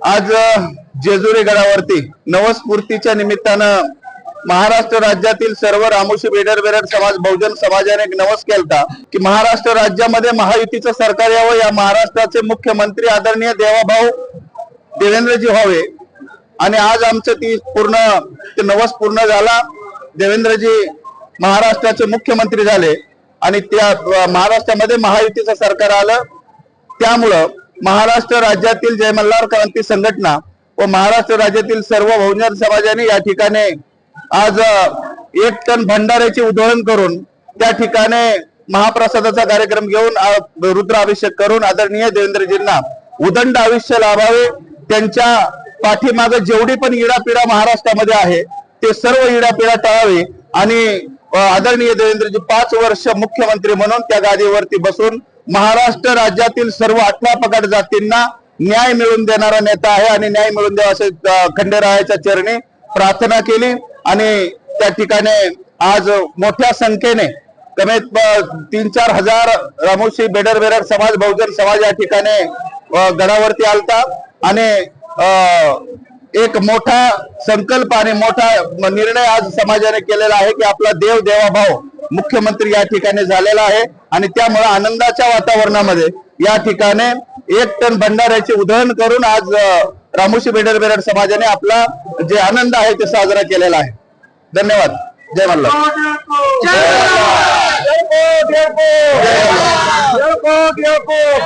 आज जेजुरी गडावरती नवस्फूर्तीच्या निमित्तानं महाराष्ट्र राज्यातील सर्व रामोशी बेडर बेरड समाज बहुजन समाजाने एक नवस केलता की महाराष्ट्र राज्यामध्ये महायुतीचं सरकार यावं, या महाराष्ट्राचे मुख्यमंत्री आदरणीय देवाभाऊ देवेंद्रजी व्हावे। आणि आज आमचं ते नवस पूर्ण झाला। देवेंद्रजी महाराष्ट्राचे मुख्यमंत्री झाले आणि त्या महाराष्ट्रामध्ये महायुतीचं सरकार आलं। त्यामुळं महाराष्ट्र राज्यातील जय मल्हार क्रांती संघटना व महाराष्ट्र राज्यातील सर्व बहुजन समाजाने या ठिकाणी आज 1 टन भंडाऱ्याचे उधळण करून त्या ठिकाणी महाप्रसादाचा कार्यक्रम घेऊन रुद्राभिषेक करून आदरणीय देवेंद्रजींना उदंड आयुष्य लाभावे, त्यांच्या पाठीमागे जेवढी पण इडापिडा महाराष्ट्रामध्ये आहे ते सर्व इडापिडा टाळावे आणि आदरणीय देवेंद्रजी 5 वर्ष मुख्यमंत्री म्हणून त्या गादीवरती बसून महाराष्ट्र राज्यातील सर्व 18 पगड जातींना न्याय मिळवून देणारा नेता आहे आणि न्याय मिळवून द्यावा असे खंडेरायाच्या चरणी प्रार्थना केली। आणि त्या ठिकाणी आज मोठ्या संख्येने कमीत 3-4 हजार रामोशी बेडर बेरड समाज बहुजन समाज या ठिकाणी गडावरती आलता आणि एक मोठा संकल्प आणि मोठा निर्णय आज समाजाने केलेला आहे की आपला देवाभाऊ मुख्यमंत्री या ठिकाणी झालेला आहे आणि त्यामुळे आनंदाच्या वातावरणामध्ये या ठिकाणी 1 टन भंडाऱ्याचे उधळण करून आज रामोशी बेडर बेरड समाजाने आपला जे आनंद आहे ते साजरा केलेला आहे। धन्यवाद। जय मल्हार।